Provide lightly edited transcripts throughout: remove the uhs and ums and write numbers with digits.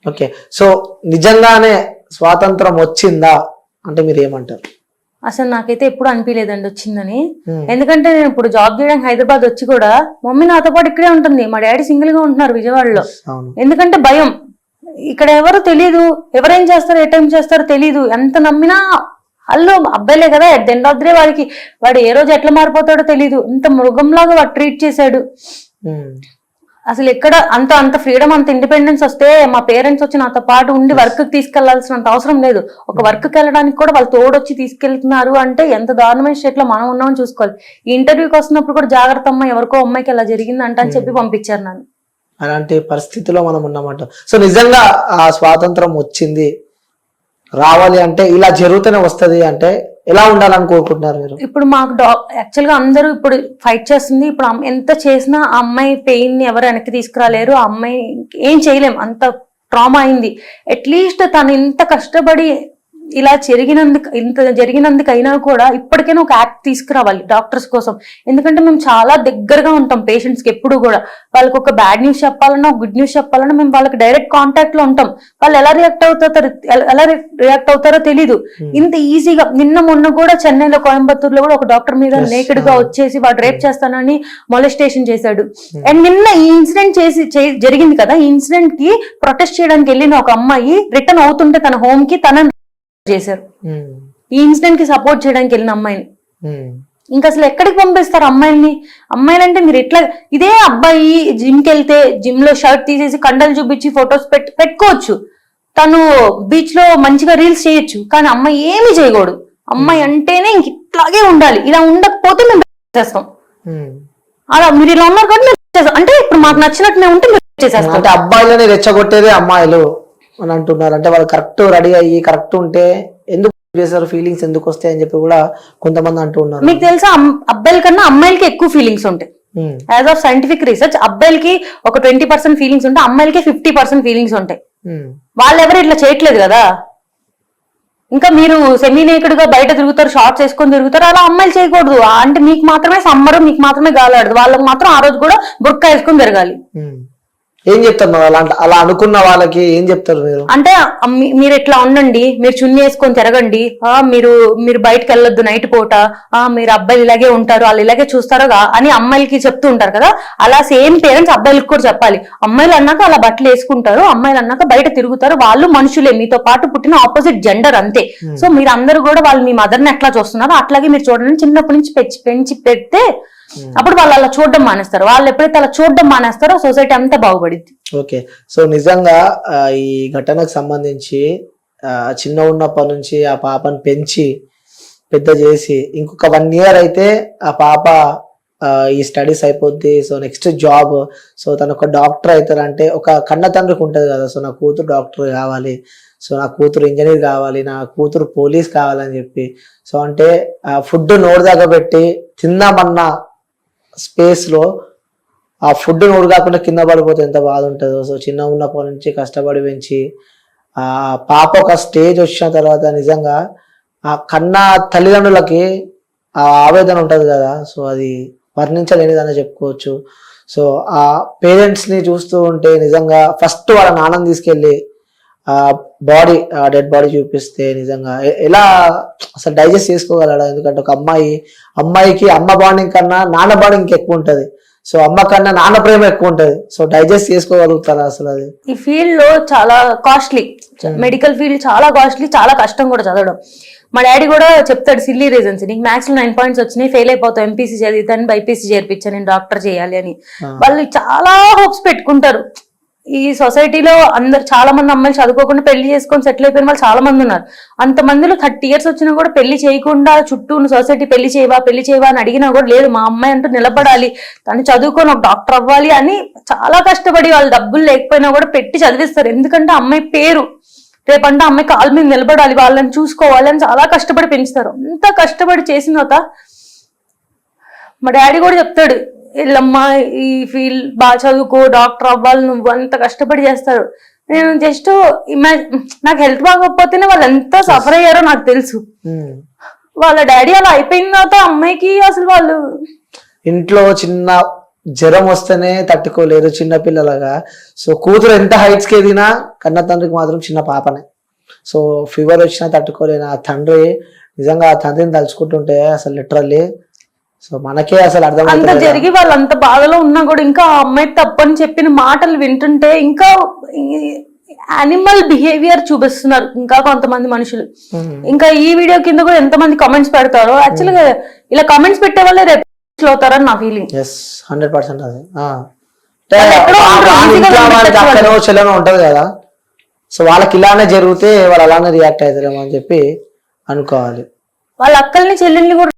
Okay, so నిజంగానే స్వాతంత్రం వచ్చిందా అంటే మీరు ఏమంటారు? అసలు నాకైతే ఎప్పుడు అనిపించలేదండి వచ్చిందని. ఎందుకంటే నేను ఇప్పుడు జాబ్ చేయడానికి హైదరాబాద్ వచ్చి కూడా మమ్మీ నాతో పాటు ఇక్కడే ఉంటుంది, మా డాడీ సింగిల్ గా ఉంటున్నారు విజయవాడలో. ఎందుకంటే భయం, ఇక్కడ ఎవరు తెలీదు, ఎవరేం చేస్తారో ఏ టైం చేస్తారో తెలీదు. ఎంత నమ్మినా వాళ్ళు అబ్బాయిలే కదా, at the end of the day వాడు ఏ రోజు ఎట్లా మారిపోతాడో తెలీదు. ఇంత మృగంలాగా వాడు ట్రీట్ చేశాడు. అసలు ఎక్కడ అంత ఫ్రీడమ్, అంత ఇండిపెండెన్స్ వస్తే మా పేరెంట్స్ వచ్చి నాతో పాటు ఉండి వర్క్ కి తీసుకెళ్లాల్సినంత అవసరం లేదు. ఒక వర్క్ కి వెళ్ళడానికి కూడా వాళ్ళు తోడొచ్చి తీసుకెళ్తున్నారు అంటే ఎంత దారుణమైన స్టేట్ లో మనం ఉన్నామని చూసుకోవాలి. ఈ ఇంటర్వ్యూకి వస్తున్నప్పుడు కూడా జాగ్రత్త అమ్మ, ఎవరికో అమ్మాయికి ఎలా జరిగింది అంట అని చెప్పి పంపించారు నన్ను. అలాంటి పరిస్థితిలో మనం ఉన్నామంట. సో నిజంగా ఆ స్వాతంత్రం వచ్చింది, రావాలి అంటే ఇలా జరుగుతూనే వస్తది అంటే ఎలా ఉండాలని కోరుకుంటున్నారు మీరు? ఇప్పుడు మాకు యాక్చువల్ గా అందరూ ఇప్పుడు ఫైట్ చేస్తుంది. ఇప్పుడు ఎంత చేసినా ఆ అమ్మాయి పెయిన్ ని ఎవరు వెనక్కి తీసుకురాలేరు. ఆ అమ్మాయి ఏం చేయలేం, అంత ట్రామా అయింది. అట్లీస్ట్ తను ఇంత కష్టపడి ఇలా జరిగినందుకైనా కూడా ఇప్పటికైనా ఒక యాక్ట్ తీసుకురావాలి డాక్టర్స్ కోసం. ఎందుకంటే మేము చాలా దగ్గరగా ఉంటాం పేషెంట్స్ కి. ఎప్పుడు కూడా వాళ్ళకి ఒక బ్యాడ్ న్యూస్ చెప్పాలన్నా, గుడ్ న్యూస్ చెప్పాలన్నా మేము వాళ్ళకి డైరెక్ట్ కాంటాక్ట్ లో ఉంటాం. వాళ్ళు ఎలా రియాక్ట్ అవుతారో తెలీదు. ఇంత ఈజీగా మొన్న కూడా చెన్నైలో, కోయంబత్తూరులో కూడా ఒక డాక్టర్ మీద నేకెడ్ గా వచ్చేసి వాడు రేప్ చేస్తానని మొలెస్టేషన్ చేశాడు. అండ్ నిన్న ఈ ఇన్సిడెంట్ జరిగింది కదా, ఈ ఇన్సిడెంట్ కి ప్రొటెస్ట్ చేయడానికి వెళ్ళిన ఒక అమ్మాయి రిటర్న్ అవుతుంటే తన హోమ్ కి తన చేశారు. ఈ ఇన్సిడెంట్ కి సపోర్ట్ చేయడానికి వెళ్ళిన అమ్మాయిని ఇంకా అసలు ఎక్కడికి పంపిస్తారు అమ్మాయిల్ని? అమ్మాయిలంటే మీరు ఎట్లా, ఇదే అబ్బాయి జిమ్ కి వెళ్తే జిమ్ లో షర్ట్ తీసేసి కండలు చూపించి ఫొటోస్ పెట్టుకోవచ్చు, తను బీచ్ లో మంచిగా రీల్స్ చేయొచ్చు. కానీ అమ్మాయి ఏమి చేయకూడదు. అమ్మాయి అంటేనే ఇంక ఇట్లాగే ఉండాలి. ఇలా ఉండకపోతే మేము చేస్తాం. అలా మీరు ఇలా ఉన్నారు కాబట్టి మేము చేస్తాం. అంటే ఇప్పుడు మాకు నచ్చినట్టు మేము ఉంటే మేము చేసేస్తాం. అంటే అబ్బాయిలని రెచ్చగొట్టేదే అమ్మాయిలు అని అంటున్నారు. అంటే వాళ్ళు కరెక్ట్ రెడీ అయ్యి కరెక్ట్ ఉంటే ఎందుకు చేస్తారు, ఫీలింగ్స్ ఎందుకు వస్తాయి అని చెప్పి కూడా కొంతమంది అంటూ ఉన్నారు. మీకు తెలుసా, అబ్బాయిల కన్నా అమ్మాయిలకి ఎక్కువ ఫీలింగ్స్ ఉంటాయి. యాజ్ ఆఫ్ సైంటిఫిక్ రీసెర్చ్ అబ్బాయిలకి ఒక 20% ఫీలింగ్స్ ఉంటాయి, అమ్మాయిలకి 50% ఫీలింగ్స్ ఉంటాయి. వాళ్ళు ఎవరు ఇట్లా చేయట్లేదు కదా. ఇంకా మీరు సెమీ నేకెడ్ గా బయట తిరుగుతారు, షార్ట్స్ వేసుకొని తిరుగుతారు. అలా అమ్మాయిలు చేయకూడదు. అంటే మీకు మాత్రమే సమ్మర్, మీకు మాత్రమే గాలాడదు. వాళ్ళకి మాత్రం ఆ రోజు కూడా బుర్కా వేసుకొని తిరగాలి. ఏం చెప్తారు అలా అనుకున్న వాళ్ళకి? ఏం చెప్తారు మీరు? అంటే మీరు ఇట్లా ఉండండి, మీరు చున్నీ వేసుకొని తిరగండి, మీరు బయటకు వెళ్ళొద్దు నైట్ పూట, మీరు అబ్బాయిలు ఇలాగే ఉంటారు, వాళ్ళు ఇలాగే చూస్తారో అని అమ్మాయిలకి చెప్తూ ఉంటారు కదా. అలా సేమ్ పేరెంట్స్ అబ్బాయిలకు కూడా చెప్పాలి. అమ్మాయిలు అన్నాక అలా బట్టలు వేసుకుంటారు, అమ్మాయిలు అన్నాక బయట తిరుగుతారు, వాళ్ళు మనుషులే, మీతో పాటు పుట్టిన ఆపోజిట్ జెండర్ అంతే. సో మీరు అందరూ కూడా వాళ్ళు మీ మదర్ని ఎట్లా చూస్తున్నారో అట్లాగే మీరు చూడండి. చిన్నప్పటి నుంచి పెంచి పెడితే అప్పుడు వాళ్ళు అలా చూడడం మానేస్తారు. వాళ్ళు ఎప్పుడైతే అలా చూడడం మానేస్తారో సొసైటీ అంతా బాగుపడింది. ఓకే, సో నిజంగా ఈ ఘటనకు సంబంధించి చిన్న ఉన్నప్పటి నుంచి ఆ పాపను పెంచి పెద్ద చేసి ఇంకొక 1 year అయితే ఆ పాప ఈ స్టడీస్ అయిపోద్ది, సో నెక్స్ట్ జాబ్, సో తను ఒక డాక్టర్ అవుతారంటే ఒక కన్న తండ్రికి ఉంటుంది కదా, సో నా కూతురు డాక్టర్ కావాలి, సో నా కూతురు ఇంజనీర్ కావాలి, నా కూతురు పోలీస్ కావాలని చెప్పి. సో అంటే ఫుడ్ నోరు దాకా పెట్టి తిందామన్న స్పేస్ లో ఆ ఫుడ్ నోరు కాకుండా కింద పడిపోతే ఎంత బాధ ఉంటుందో. సో చిన్న ఉన్నప్పటి నుంచి కష్టపడి పెంచి ఆ పాప ఒక స్టేజ్ వచ్చిన తర్వాత నిజంగా ఆ కన్నా తల్లిదండ్రులకి ఆ ఆవేదన ఉంటది కదా, సో అది వర్ణించలేనిదని చెప్పుకోవచ్చు. సో ఆ పేరెంట్స్ ని చూస్తూ ఉంటే నిజంగా ఫస్ట్ వాళ్ళ నాన్నని తీసుకెళ్ళి ఆ డెడ్ బాడీ చూపిస్తే నిజంగా ఎలా అసలు డైజెస్ట్ చేసుకోగలడా? ఎందుకంటే ఒక అమ్మాయికి అమ్మ బాండింగ్ కన్నా నాన్న బాండింగ్ ఇంకెక్కువ ఉంటది. సో అమ్మ కన్నా నాన్న ప్రేమ ఎక్కువ ఉంటది. సో డైజెస్ట్ చేసుకోగలుగుతారా అసలు? అది ఈ ఫీల్డ్ లో చాలా కాస్ట్లీ, మెడికల్ ఫీల్డ్ చాలా కాస్ట్లీ, చాలా కష్టం కూడా చదవడం. మా డాడీ కూడా చెప్తాడు సిల్లీ రీజన్స్, నీకు మ్యాథ్స్ లో 9 points వచ్చినాయి, ఫెయిల్ అయిపోతావు, ఎంపీసీ చదివితాను, బైపీసీ చేర్పించాను, నేను డాక్టర్ చేయాలి అని. వాళ్ళు చాలా హోప్స్ పెట్టుకుంటారు. ఈ సొసైటీలో అందరు చాలా మంది అమ్మాయిలు చదువుకోకుండా పెళ్లి చేసుకొని సెటిల్ అయిపోయిన వాళ్ళు చాలా మంది ఉన్నారు. అంతమందిలో 30 years వచ్చినా కూడా పెళ్లి చేయకుండా చుట్టూ సొసైటీ పెళ్లి చేయవా అని అడిగినా కూడా లేదు, మా అమ్మాయి అంటూ నిలబడాలి, తను చదువుకొని ఒక డాక్టర్ అవ్వాలి అని చాలా కష్టపడి వాళ్ళు డబ్బులు లేకపోయినా కూడా పెట్టి చదివిస్తారు. ఎందుకంటే అమ్మాయి పేరు, రేపంటే అమ్మాయి కాళ్ళ మీద నిలబడాలి, వాళ్ళని చూసుకోవాలి అని చాలా కష్టపడి పెంచుతారు. అంత కష్టపడి చేసిన తర్వాత మా డాడీ కూడా చెప్తాడు, వీళ్ళమ్మా ఈ ఫీల్డ్ బాగా చదువుకో, డాక్టర్ అవ్వాలి, నువ్వు అంత కష్టపడి చేస్తారు. నేను జస్ట్ నాకు హెల్త్ బాగోకపోతేనే వాళ్ళు ఎంత సఫర్ అయ్యారో నాకు తెలుసు. వాళ్ళ డాడీ అలా అయిపోయిన తర్వాత అమ్మాయికి అసలు వాళ్ళు ఇంట్లో చిన్న జ్వరం వస్తేనే తట్టుకోలేరు చిన్నపిల్లలుగా. సో కూతురు ఎంత హైట్స్ కి ఎదిగినా కన్న తండ్రికి మాత్రం చిన్న పాపనే. సో ఫీవర్ వచ్చినా తట్టుకోలేను ఆ తండ్రి. నిజంగా ఆ తండ్రిని తలుచుకుంటుంటే అసలు లిటరల్లీ సో మనకే అసలు అంత అర్థం జరిగి వాళ్ళు అంత బాధలో ఉన్నా కూడా ఇంకా ఆ అమ్మాయి తప్పని చెప్పిన మాటలు వింటుంటే ఇంకా యానిమల్ బిహేవియర్ చూపిస్తున్నారు ఇంకా కొంతమంది మనుషులు. ఇంకా ఈ వీడియో కింద కూడా ఎంతమంది కామెంట్స్ పెడతారో యాక్చువల్ గా ఇలా కామెంట్స్ పెట్టే వాళ్ళే రేపు అవుతారని నా ఫీలింగ్. 100% అది చెల్లెనో ఉంటది కదా. సో వాళ్ళకి ఇలానే జరిగితే వాళ్ళు అలానే రియాక్ట్ అవుతారేమో అని చెప్పి అనుకోవాలి. వాళ్ళ అక్కల్ని చెల్లెల్ని కూడా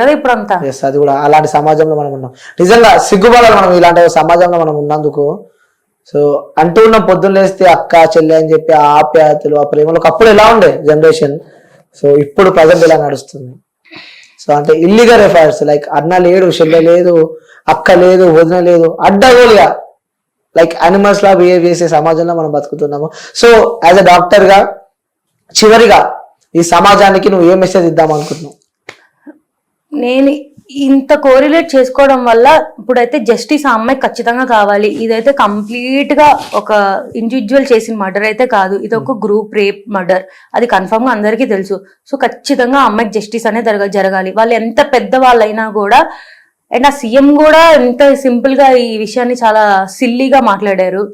కదా ఇప్పుడు అంతా. అది కూడా అలాంటి సమాజంలో మనం ఉన్నాం. నిజంగా సిగ్గుపడాలి మనం ఇలాంటి సమాజంలో మనం ఉన్నందుకు. సో అంటూ ఉన్న పొద్దున్న లేస్తే అక్క చెల్లె అని చెప్పి ఆ ఆప్యాయతలు ఆ ప్రేమలు అప్పుడు ఎలా ఉండే జనరేషన్. సో ఇప్పుడు ప్రజెంట్ ఇలా నడుస్తుంది. సో అంటే ఇల్లీగల్ ఎఫైర్స్ లైక్ అన్న లేడు, చెల్లె లేదు, అక్క లేదు, వదిన లేదు, అడ్డగోలుగా లైక్ అనిమల్స్ లా బిహేవ్ చేసే సమాజంలో మనం బతుకుతున్నాము. సో యాజ్ అ డాక్టర్ గా చివరిగా ఈ సమాజానికి నువ్వు ఏ మెసేజ్ ఇద్దాం అనుకుంటున్నావు? నేను ఇంత కోరిలేట్ చేసుకోవడం వల్ల ఇప్పుడైతే జస్టిస్ ఆ అమ్మాయి ఖచ్చితంగా కావాలి. ఇదైతే కంప్లీట్ గా ఒక ఇండివిజువల్ చేసిన మర్డర్ అయితే కాదు, ఇది ఒక గ్రూప్ రేప్ మర్డర్. అది కన్ఫర్మ్ గా అందరికీ తెలుసు. సో ఖచ్చితంగా ఆ అమ్మాయికి జస్టిస్ అనేది జరగాలి. వాళ్ళు ఎంత పెద్ద వాళ్ళైనా కూడా. అండ్ ఆ సీఎం కూడా ఎంత సింపుల్ గా ఈ విషయాన్ని చాలా సిల్లీగా మాట్లాడారు.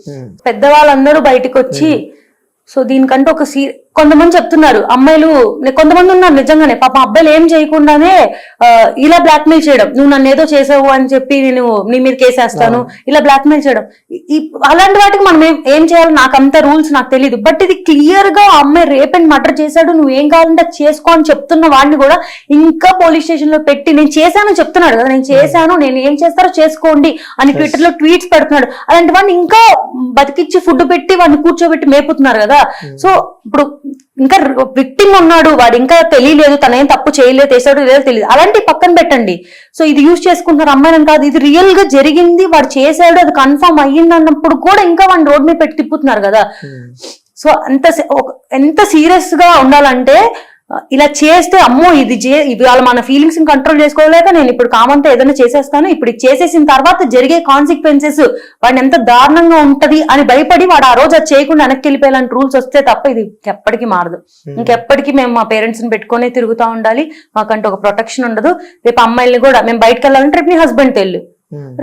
పెద్దవాళ్ళందరూ బయటకు వచ్చి సో దీనికంటే ఒక కొంతమంది చెప్తున్నారు అమ్మాయిలు, కొంతమంది ఉన్నారు నిజంగానే పాప అబ్బాయిలు ఏం చేయకుండానే ఇలా బ్లాక్మెయిల్ చేయడం, నువ్వు నన్ను ఏదో చేసావు అని చెప్పి నేను నీ మీద కేసేస్తాను, ఇలా బ్లాక్మెయిల్ చేయడం. అలాంటి వాటికి మనం ఏం చేయాలి, నాకు అంత రూల్స్ నాకు తెలియదు. బట్ ఇది క్లియర్ గా అమ్మాయి రేప్ అండ్ మర్డర్ చేశాడు, నువ్వు ఏం కావాలంటే చేసుకో అని చెప్తున్న వాడిని కూడా ఇంకా పోలీస్ స్టేషన్ లో పెట్టి నేను చేశాను చెప్తున్నాడు కదా, నేను చేశాను, నేను ఏం చేస్తారో చేసుకోండి అని ట్విట్టర్ లో ట్వీట్స్ పెడుతున్నాడు. అలాంటి వాడిని ఇంకా బతికిచ్చి ఫుడ్ పెట్టి వాడిని కూర్చోబెట్టి మేపుతున్నారు కదా. సో ఇప్పుడు ఇంకా విక్టిమ్ ఉన్నాడు, వాడు ఇంకా తెలియలేదు, తనేం తప్పు చేయలేదు, చేసాడు లేదో తెలియదు, అలాంటి పక్కన పెట్టండి. సో ఇది యూజ్ చేసుకుంటున్నారు అమ్మాయిని కాదు, ఇది రియల్ గా జరిగింది, వాడు చేశాడు, అది కన్ఫర్మ్ అయ్యింది అన్నప్పుడు కూడా ఇంకా వాడిని రోడ్ మీద పెట్టి తిప్పుతున్నారు కదా. సో ఎంత సీరియస్ గా ఉండాలంటే ఇలా చేస్తే అమ్మో ఇది ఇవాళ మన ఫీలింగ్స్ కంట్రోల్ చేసుకోలేక నేను ఇప్పుడు కామంతో ఏదైనా చేసేస్తాను, ఇప్పుడు చేసేసిన తర్వాత జరిగే కాన్సిక్వెన్సెస్ వాడిని ఎంత దారుణంగా ఉంటది అని భయపడి వాడు ఆ రోజు అది చేయకుండా వెనక్కి వెళ్ళిపోయేలాంటి రూల్స్ వస్తే తప్ప ఇది ఎప్పటికీ మారదు. ఇంకెప్పటికీ మేము మా పేరెంట్స్ ని పెట్టుకునే తిరుగుతూ ఉండాలి, మాకంటే ఒక ప్రొటెక్షన్ ఉండదు. రేపు అమ్మాయిల్ని కూడా మేము బయటకు వెళ్ళాలంటే రేపు నీ హస్బెండ్ వెళ్ళు,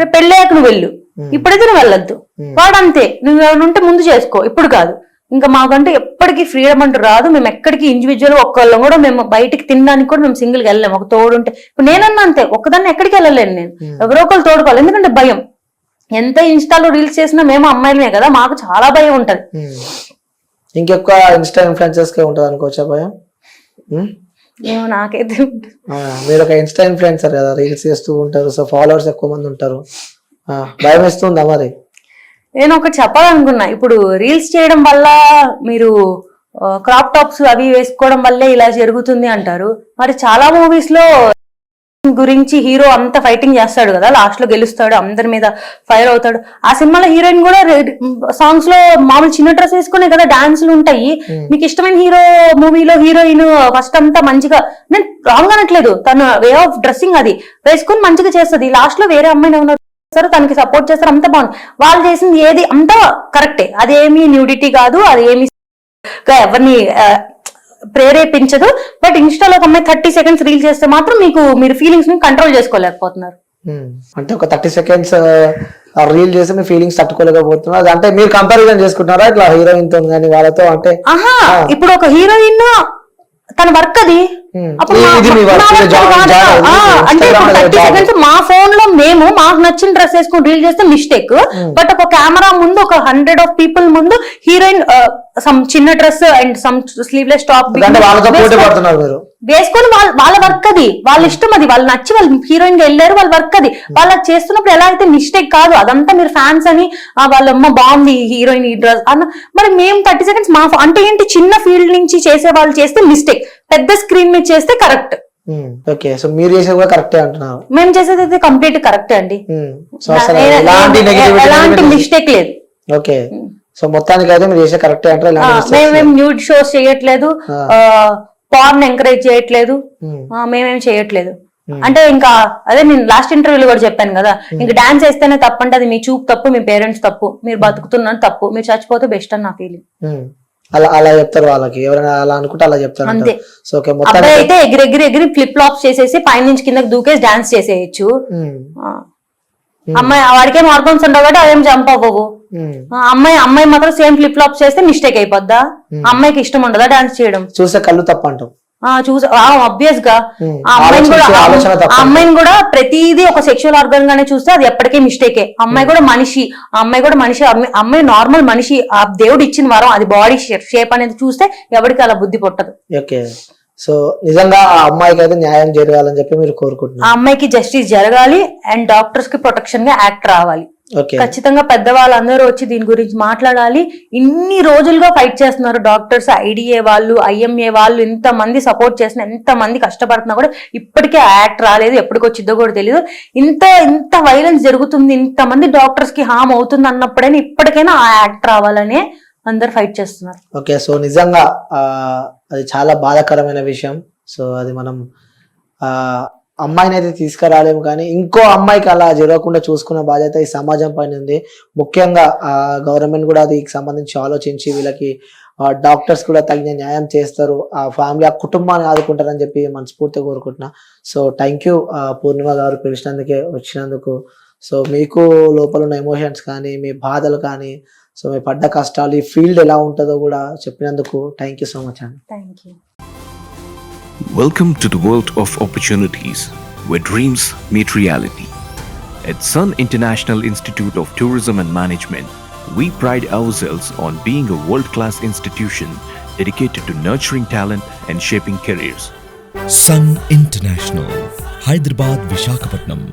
రేపు పెళ్ళాక నువ్వు వెళ్ళు, ఇప్పుడైతే నువ్వు వెళ్ళొద్దు. వాడంతే, నువ్వు ఎవరుంటే ముందు చేసుకో, ఇప్పుడు కాదు. ఇంకా మాకంటే ఎప్పటికీ ఫ్రీడమ్ అంటూ రాదు. మేము ఎక్కడికి ఇండివిజువల్ ఒక్కళ్ళం కూడా మేము బయటికి తినడానికి కూడా మేము సింగిల్ గా వెళ్ళాము, ఒక తోడుంటే. ఇప్పుడు నేనన్నా అంతే, ఒక్కదాన్ని ఎక్కడికి వెళ్ళలేను నేను, ఎవరో ఒకళ్ళు తోడుకోవాలి. ఎందుకంటే భయం. ఎంత ఇన్స్టాలో రీల్స్ చేసినా మేము అమ్మాయిలమే కదా, మాకు చాలా భయం ఉంటది. ఇంకెక్కువ ఇన్స్టా ఇన్ఫ్లుయెన్సర్స్ కే ఉంటది అనుకోవచ్చా భయం? ఏమో నాకైతే. మీరు ఒక ఇన్స్టా ఇన్ఫ్లుయెన్సర్ కదా, రీల్స్ చేస్తూ ఉంటారు, సో ఫాలోవర్స్ ఎక్కువ మంది ఉంటారు, భయం వేస్తుందా మరి? నేను ఒకటి చెప్పాలనుకున్నా, ఇప్పుడు రీల్స్ చేయడం వల్ల మీరు క్రాప్ టాప్స్ అవి వేసుకోవడం వల్లే ఇలా జరుగుతుంది అంటారు. మరి చాలా మూవీస్ లో గురించి హీరో అంత ఫైటింగ్ చేస్తాడు కదా, లాస్ట్ లో గెలుస్తాడు, అందరి మీద ఫైర్ అవుతాడు. ఆ సినిమాలో హీరోయిన్ కూడా సాంగ్స్ లో మామూలు చిన్న డ్రెస్ వేసుకునే కదా డాన్సులు ఉంటాయి. మీకు ఇష్టమైన హీరో మూవీలో హీరోయిన్ ఫస్ట్ అంతా మంచిగా, నేను రాంగ్ అనట్లేదు, తన వే ఆఫ్ డ్రెస్సింగ్ అది వేసుకుని మంచిగా చేస్తుంది. లాస్ట్ లో వేరే అమ్మాయిని ఏమన్నా తనకి సపోర్ట్ చేస్తారు, అంత బాగుంది. వాళ్ళు చేసింది ఏది అంతా కరెక్టే, అదేమి న్యూడిటీ కాదు, అదేమి ఎవరిని ప్రేరేపించదు. బట్ ఇన్స్టాలో ఒక అమ్మాయి 30 seconds రీల్ చేస్తే మాత్రం మీరు ఫీలింగ్స్ ని కంట్రోల్ చేసుకోలేకపోతున్నారు. అంటే ఒక 30 seconds రీల్ చేస్తే మీ ఫీలింగ్స్ తట్టుకోలేకపోతున్నారు అంటే మీరు కంపారిజన్ చేసుకుంటున్నారా ఇట్లా హీరోయిన్ తో కానీ వాళ్ళతో? అంటే ఇప్పుడు ఒక హీరోయిన్ తన వర్క్ అది, అంటే మా ఫోన్ లో మేము మాకు నచ్చిన డ్రెస్ వేసుకుని రీల్ చేస్తే మిస్టేక్. బట్ ఒక కెమెరా ముందు ఒక 100 of people ముందు హీరోయిన్ సమ్ చిన్న dress and some sleeveless top వేసుకొని వాళ్ళ వర్క్ అది, వాళ్ళ ఇష్టం అది, వాళ్ళు నచ్చి వాళ్ళు హీరోయిన్ గా వెళ్ళారు, వాళ్ళ వర్క్ అది. వాళ్ళు చేస్తున్నప్పుడు ఎలా అయితే మిస్టేక్ కాదు, అదంతా మీరు ఫ్యాన్స్ అని వాళ్ళ అమ్మ బాగుంది హీరోయిన్ ఈ డ్రెస్ అన్న. మరి మేము 30 seconds మా అంటే ఏంటి, చిన్న ఫీల్డ్ నుంచి చేసే వాళ్ళు చేస్తే మిస్టేక్, పెద్ద స్క్రీన్ మీద చేస్తే కరెక్ట్. ఓకే, సో మీరు చేసేది కూడా కరెక్టే అంటున్నారు? మేము చేసేది అయితే కంప్లీట్ కరెక్టే అండి, ఎలాంటి మిస్టేక్ లేదు. ఓకే, సో మొత్తానికి అయితే మీరు చేసే కరెక్టే అంటారు? మేమేం న్యూడ్ షోస్ చేయట్లేదు, పార్న్ ఎంకరేజ్ చేయట్లేదు, మేమేం చేయట్లేదు. అంటే ఇంకా అదే నేను లాస్ట్ ఇంటర్వ్యూలో కూడా చెప్పాను కదా, ఇంకా డాన్స్ వేస్తేనే తప్పంటే అది మీ చూపు తప్పు, మీ పేరెంట్స్ తప్పు, మీరు బతుకుతున్నది తప్పు, మీరు చచ్చిపోతే బెస్ట్ అని నా ఫీలింగ్. అలా అలా చెప్తారు వాళ్ళకి, ఎవరైనా అలా అనుకుంటే అలా చెప్తారు అంతే. సో ఓకే, అబ్బాయి అయితే ఎగిరి ఫ్లిప్ ఫ్లాప్స్ చేసేసి పైన నుంచి కిందకి దూకేసి డాన్స్ చేసేయచ్చు. అమ్మాయి వాడికేం హార్మోన్స్ ఉండవు కాబట్టి అవేం జంప్ అవ్వవు. అమ్మాయి మాత్రం సేమ్ ఫ్లిప్ ఫ్లాప్స్ చేస్తే మిస్టేక్ అయిపోద్దా? అమ్మాయికి ఇష్టం ఉండదా డాన్స్ చేయడం? చూసే కళ్ళు తప్ప అంటాం. ఆబ్వియస్ గా అమ్మాయిని కూడా ప్రతిదీ ఒక సెక్షువల్ ఆర్గన్ గానే చూస్తే అది ఎప్పటికీ మిస్టేకే. అమ్మాయి కూడా మనిషి, అమ్మాయి నార్మల్ మనిషి, ఆ దేవుడు ఇచ్చిన వరం, అది బాడీ షేప్ అనేది చూస్తే ఎవరికి అలా బుద్ధి పుట్టదు. ఓకే, సో నిజంగా ఆ అమ్మాయికి అయితే న్యాయం జరగాలని చెప్పి మీరు కోరుకుంటున్నారు. ఆ అమ్మాయికి జస్టిస్ జరగాలి అండ్ డాక్టర్స్ కి ప్రొటెక్షన్ గా యాక్ట్ రావాలి. ఖచ్చితంగా పెద్దవాళ్ళందరూ వచ్చి దీని గురించి మాట్లాడాలి. ఇన్ని రోజులుగా ఫైట్ చేస్తున్నారు డాక్టర్స్, ఐడిఏ వాళ్ళు, ఐఎంఏ వాళ్ళు, ఇంత మంది సపోర్ట్ చేసిన, ఎంత మంది కష్టపడుతున్నా కూడా ఇప్పటికే యాక్ట్ రాలేదు. ఎప్పటికొచ్చిద్దో కూడా తెలియదు. ఇంత వైలెన్స్ జరుగుతుంది, ఇంత మంది డాక్టర్స్ కి హామ్ అవుతుంది అన్నప్పుడైనా ఇప్పటికైనా ఆ యాక్ట్ రావాలనే అందరు ఫైట్ చేస్తున్నారు. ఓకే, సో నిజంగా అది చాలా బాధాకరమైన విషయం. సో అది మనం అమ్మాయిని అయితే తీసుకురాలేము, కానీ ఇంకో అమ్మాయికి అలా జరగకుండా చూసుకునే బాధ్యత ఈ సమాజం పైన ఉంది. ముఖ్యంగా గవర్నమెంట్ కూడా దీనికి సంబంధించి ఆలోచించి వీళ్ళకి డాక్టర్స్ కూడా తగిన న్యాయం చేస్తారు, ఆ ఫ్యామిలీ, ఆ కుటుంబాన్ని ఆదుకుంటారని చెప్పి మనస్ఫూర్తిగా కోరుకుంటున్నా. సో థ్యాంక్ యూ పూర్ణిమ గారు, వచ్చినందుకు. సో మీకు లోపల ఉన్న ఎమోషన్స్ కానీ, మీ బాధలు కానీ, సో మీ పడ్డ కష్టాలు, ఈ ఫీల్డ్ ఎలా ఉంటుందో కూడా చెప్పినందుకు థ్యాంక్ యూ సో మచ్ అండి. Thank you. Welcome to the world of opportunities, where dreams meet reality. At Sun International Institute of Tourism and Management, we pride ourselves on being a world-class institution dedicated to nurturing talent and shaping careers. Sun International, Hyderabad, Visakhapatnam.